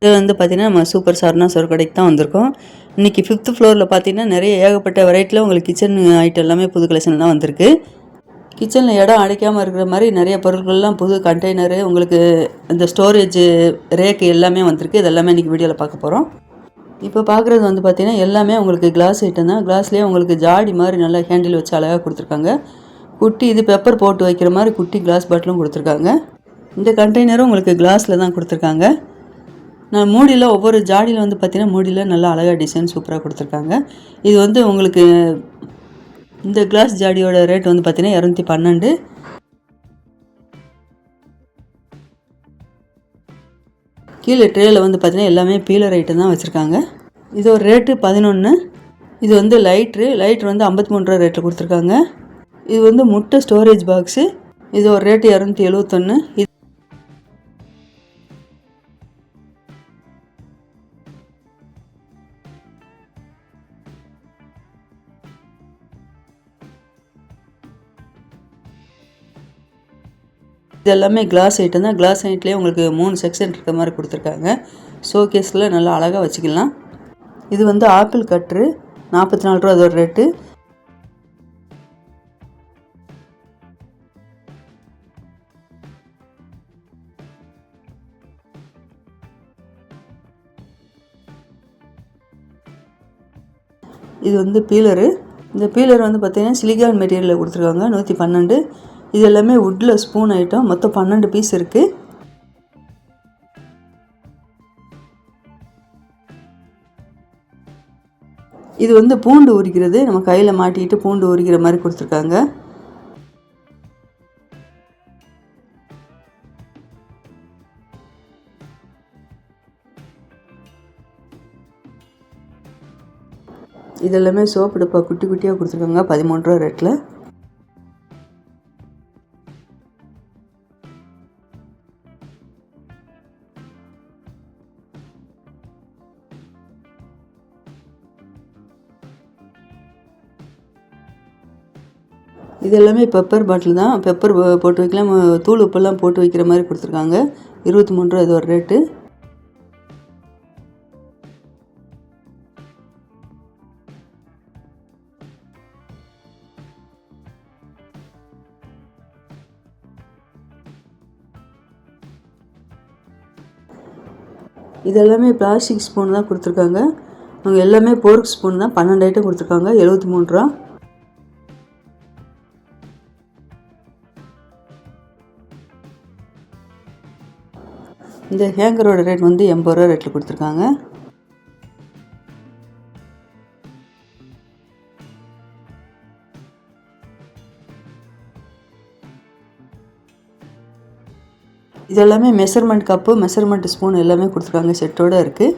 இது வந்து பார்த்தீங்கன்னா, நம்ம சூப்பர் சரவணா ஸ்டோர் கடைக்கு தான் வந்திருக்கோம். இன்றைக்கி 5th ஃப்ளோரில் பார்த்தீங்கன்னா, நிறைய ஏகப்பட்ட வெரைட்டியில் உங்களுக்கு கிச்சன் ஐட்டம் எல்லாமே புது கலெக்ஷன் தான் வந்திருக்கு. கிச்சனில் இடம் அடைக்காமல் இருக்கிற மாதிரி நிறைய பொருட்கள்லாம் புது கண்டெய்னரு, உங்களுக்கு இந்த ஸ்டோரேஜ் ரேக்கு எல்லாமே வந்திருக்கு. இது எல்லாமே இன்றைக்கி வீடியோவில் பார்க்க போகிறோம். இப்போ பார்க்குறது வந்து பார்த்தீங்கன்னா, எல்லாமே உங்களுக்கு கிளாஸ் ஐட்டம் தான். கிளாஸ்லேயே உங்களுக்கு ஜாடி மாதிரி நல்லா ஹேண்டில் வச்சு அழகாக கொடுத்துருக்காங்க. குட்டி இது பெப்பர் போட்டு வைக்கிற மாதிரி குட்டி கிளாஸ் பாட்டிலும் கொடுத்துருக்காங்க. இந்த கண்டெய்னரும் உங்களுக்கு கிளாஸில் தான் கொடுத்துருக்காங்க. நான் மூடியில் ஒவ்வொரு ஜாடியில் வந்து பார்த்தீங்கன்னா, மூடியில் நல்லா அழகாக டிசைன் சூப்பராக கொடுத்துருக்காங்க. இது வந்து உங்களுக்கு இந்த கிளாஸ் ஜாடியோட ரேட் வந்து பார்த்தீங்கன்னா 212. கீழே ட்ரேயில் வந்து பார்த்தீங்கன்னா எல்லாமே பீலர் ஐட்டம் தான் வச்சுருக்காங்க. இது ஒரு ரேட்டு 11. இது வந்து லைட்ரு வந்து 53 ரூபா ரேட்டில் கொடுத்துருக்காங்க. இது வந்து முட்டை ஸ்டோரேஜ் பாக்ஸு. இது ஒரு ரேட்டு 271. இது எல்லாமே கிளாஸ் ஐட்டம் தான். கிளாஸ் ஐட்லேயே உங்களுக்கு 3 செக்ஷன் இருக்க மாதிரி கொடுத்துருக்காங்க. ஷோகேஸில் நல்லா அழகாக வச்சுக்கலாம். இது வந்து ஆப்பிள் கட்ரு 44 ரூபா அதோட ரேட்டு. இது வந்து பீலரு. இந்த பீலர் வந்து பார்த்தீங்கன்னா சிலிகான் மெட்டீரியலில் கொடுத்துருக்காங்க. 112. இது எல்லாமே வுட்டில் ஸ்பூன் ஐட்டம். மொத்தம் 12 பீஸ் இருக்குது. இது வந்து பூண்டு உரிக்கிறது. நம்ம கையில் மாட்டிக்கிட்டு பூண்டு உரிக்கிற மாதிரி கொடுத்துருக்காங்க. இது எல்லாமே சோப்பு டப்பா குட்டி குட்டியாக கொடுத்துருக்காங்க 13 ரூபா ரேட்டில். இது எல்லாமே பெப்பர் பாட்டில் தான். பெப்பர் போட்டு வைக்கலாம். தூள் உப்பெல்லாம் போட்டு வைக்கிற மாதிரி கொடுத்துருக்காங்க. 23 ரூபா இது ஒரு ரேட்டு. இது எல்லாமே பிளாஸ்டிக் ஸ்பூன் தான் கொடுத்துருக்காங்க. அவங்க எல்லாமே போர்க் ஸ்பூன் தான். 12 ஐட்டம் கொடுத்துருக்காங்க. 73 ரூபா. இந்த ஹேங்கரோட ரேட் வந்து 80 ரூபா ரேட்டில் கொடுத்துருக்காங்க. இது எல்லாமே மெஷர்மெண்ட் கப்பு, மெஷர்மெண்ட் ஸ்பூன் எல்லாமே கொடுத்துருக்காங்க. செட்டோடு இருக்குது.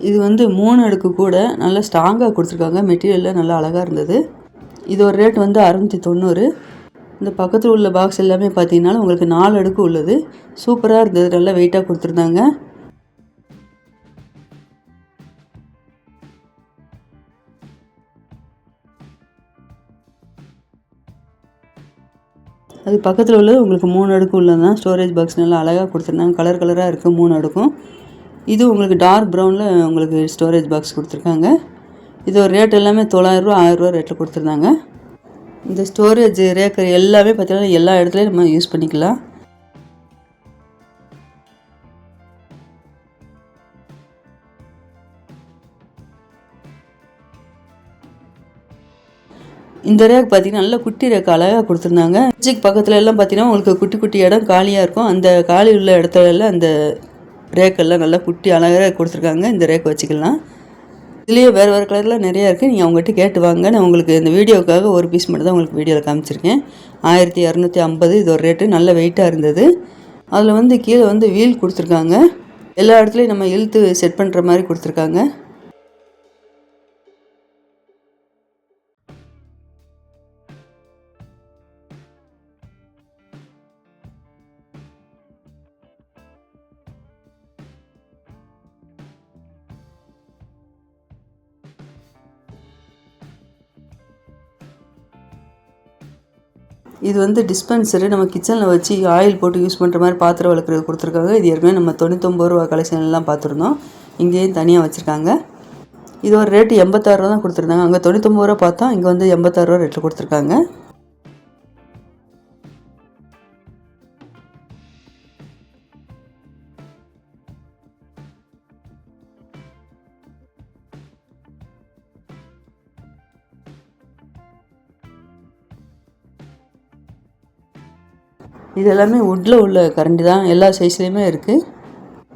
இது வந்து 3 அடுக்கு கூட நல்லா ஸ்ட்ராங்காக கொடுத்துருக்காங்க. மெட்டீரியலில் நல்லா அழகாக இருந்தது. இது ஒரு ரேட் வந்து 690. இந்த பக்கத்தில் உள்ள பாக்ஸ் எல்லாமே பார்த்தீங்கன்னா உங்களுக்கு 4 அடுக்கு உள்ளது. சூப்பராக இருந்தது. நல்லா வெயிட்டாக கொடுத்துருந்தாங்க. அது பக்கத்தில் உள்ளது உங்களுக்கு 3 அடுக்கு உள்ளது தான். ஸ்டோரேஜ் பாக்ஸ் நல்லா அழகாக கொடுத்துருந்தாங்க. கலர் கலராக இருக்குது 3 அடுக்கும். இது உங்களுக்கு டார்க் ப்ரௌனில் உங்களுக்கு ஸ்டோரேஜ் பாக்ஸ் கொடுத்துருக்காங்க. இது ஒரு ரேட் எல்லாமே 900 ரூபா 1000 ரூபா ரேட்டில் கொடுத்துருந்தாங்க. இந்த ஸ்டோரேஜ் ரேக்கர் எல்லாமே பார்த்தீங்கன்னா எல்லா இடத்துலையும் நம்ம யூஸ் பண்ணிக்கலாம். இந்த ரேக் பார்த்தீங்கன்னா நல்லா குட்டி ரேக் அழகாக கொடுத்துருந்தாங்க. ஃப்ரிட்ஜுக்கு பக்கத்தில் எல்லாம் பார்த்தீங்கன்னா உங்களுக்கு குட்டி குட்டி இடம் காலியாக இருக்கும். அந்த காலி உள்ள இடத்துல எல்லாம் அந்த ரேக்கெல்லாம் நல்லா குட்டி அழகாக கொடுத்துருக்காங்க. இந்த ரேக் வச்சுக்கலாம். இதுலேயே வேறு கலரில் நிறையா இருக்குது. நீங்கள் அவங்ககிட்ட கேட்டு வாங்க. நான் உங்களுக்கு இந்த வீடியோவுக்காக ஒரு பீஸ் மட்டும் தான் உங்களுக்கு வீடியோவில் காமிச்சிருக்கேன். 1250 இது ஒரு ரேட்டு. நல்ல வெயிட்டாக இருந்தது. அதில் வந்து கீழே வந்து வீல் கொடுத்துருக்காங்க. எல்லா இடத்துலையும் நம்ம இழுத்து செட் பண்ணுற மாதிரி கொடுத்துருக்காங்க. இது வந்து டிஸ்பென்சரு, நம்ம கிச்சனில் வச்சு ஆயில் போட்டு யூஸ் பண்ணுற மாதிரி பாத்திரம் வளர்க்குறது கொடுத்துருக்காங்க. இது ஏற்கனவே நம்ம 99 ரூபா கலெக்ஷன்லாம் பார்த்துருந்தோம். இங்கேயும் தனியாக வச்சுருக்காங்க. இது ஒரு ரேட்டு 86 ரூபா தான் கொடுத்துருந்தாங்க. அங்கே 99 ரூபா பார்த்தோம், இங்கே வந்து 86 ரூபா ரேட்டில் கொடுத்துருக்காங்க. இது எல்லாமே வுட்டில் உள்ள கரண்டி தான், எல்லா சைஸ்லேயுமே இருக்குது.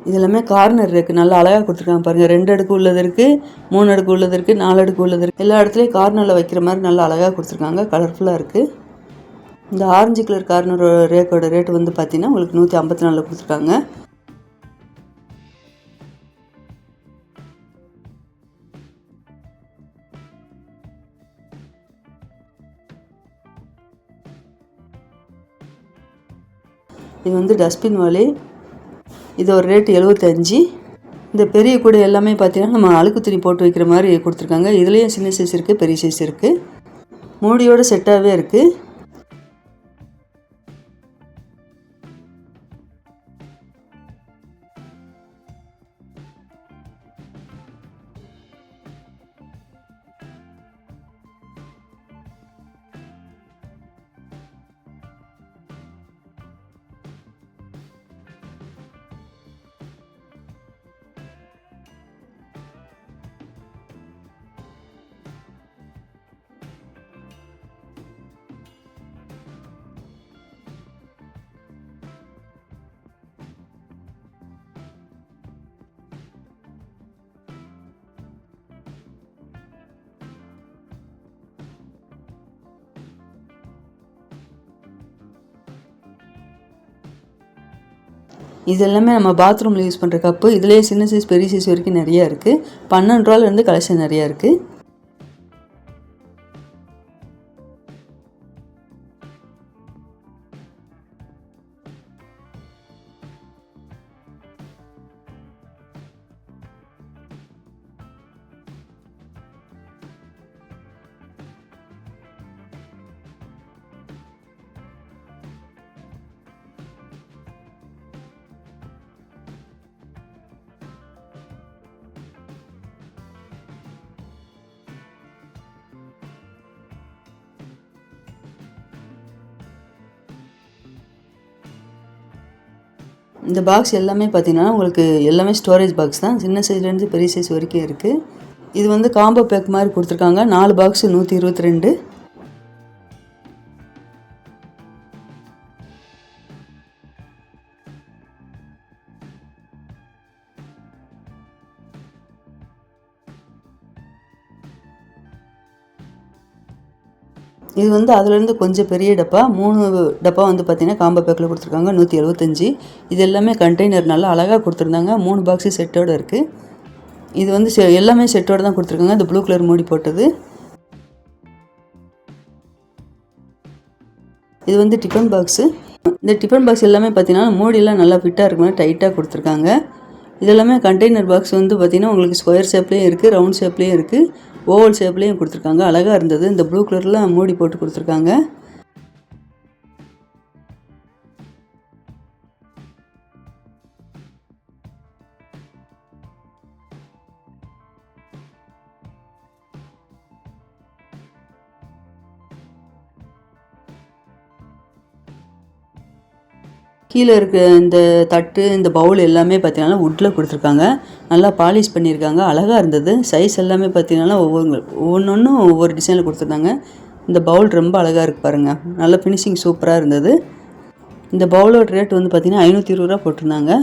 இது எல்லாமே கார்னர் இருக்குது, நல்லா அழகாக கொடுத்துருக்காங்க பாருங்கள். 2 அடுக்கு உள்ளது இருக்குது, 3 அடுக்கு உள்ளது இருக்குது, 4 அடுக்கு உள்ளது இருக்குது. எல்லா இடத்துலையும் கார்னரில் வைக்கிற மாதிரி நல்லா அழகாக கொடுத்துருக்காங்க, கலர்ஃபுல்லாக இருக்குது. இந்த ஆரஞ்சு கலர் கார்னர் ரேக்கோட ரேட்டு வந்து பார்த்திங்கன்னா உங்களுக்கு 154 கொடுத்துருக்காங்க. இது வந்து டஸ்ட்பின் வாலி, இது ஒரு ரேட்டு 75. இந்த பெரிய கூடை எல்லாமே பார்த்தீங்கன்னா நம்ம அழுக்கு துணி போட்டு வைக்கிற மாதிரி கொடுத்துருக்காங்க. இதுலேயும் சின்ன சைஸ் இருக்குது, பெரிய சைஸ் இருக்குது, மூடியோட செட்டாகவே இருக்குது. இது எல்லாமே நம்ம பாத்ரூமில் யூஸ் பண்ணுற கப்பு. இதுலேயே சின்ன சைஸ் பெரிய சைஸ் வரைக்கும் நிறையா இருக்குது. 12 ரூபாலேருந்து கலெக்ஷன் நிறையா இருக்குது. இந்த பாக்ஸ் எல்லாமே பார்த்தீங்கன்னா உங்களுக்கு எல்லாமே ஸ்டோரேஜ் பாக்ஸ் தான். சின்ன சைஸ்லேருந்து பெரிய சைஸ் வரைக்கும் இருக்குது. இது வந்து காம்போ பேக் மாதிரி கொடுத்துருக்காங்க. 4 பாக்ஸ் 122. இது வந்து அதுலேருந்து கொஞ்சம் பெரிய டப்பா, 3 டப்பா வந்து பார்த்திங்கன்னா காம்போ பேக்கில் கொடுத்துருக்காங்க, 175. இது எல்லாமே கண்டெய்னர் நல்லா அழகாக கொடுத்துருந்தாங்க. 3 பாக்ஸு செட்டோடு இருக்குது. இது வந்து எல்லாமே செட்டோடு தான் கொடுத்துருக்காங்க. இந்த ப்ளூ கலர் மூடி போட்டது. இது வந்து டிஃபன் பாக்ஸு. இந்த டிஃபன் பாக்ஸ் எல்லாமே பார்த்திங்கன்னா மூடியெல்லாம் நல்லா ஃபிட்டாக இருக்க மாதிரி டைட்டாக கொடுத்துருக்காங்க. இது எல்லாமே கண்டெய்னர் பாக்ஸ் வந்து பார்த்திங்கன்னா உங்களுக்கு ஸ்கொயர் ஷேப்லேயும் இருக்குது, ரவுண்ட் ஷேப்லேயும் இருக்குது, ஓவல் ஷேப்லேயும் கொடுத்துருக்காங்க. அழகாக இருந்தது. இந்த ப்ளூ கலரில் மூடி போட்டு கொடுத்துருக்காங்க. கீழே இருக்க இந்த தட்டு, இந்த பவுல் எல்லாமே பார்த்தீங்கன்னா வுட்டில் கொடுத்துருக்காங்க. நல்லா பாலிஷ் பண்ணியிருக்காங்க. அழகாக இருந்தது. சைஸ் எல்லாமே பார்த்தீங்கன்னா ஒவ்வொன்றும் ஒவ்வொரு டிசைனில் கொடுத்துருந்தாங்க. இந்த பவுல் ரொம்ப அழகாக இருக்குது பாருங்கள். நல்ல ஃபினிஷிங் சூப்பராக இருந்தது. இந்த பவுலோட ரேட் வந்து பார்த்திங்கன்னா 520 ரூபா போட்டிருந்தாங்க.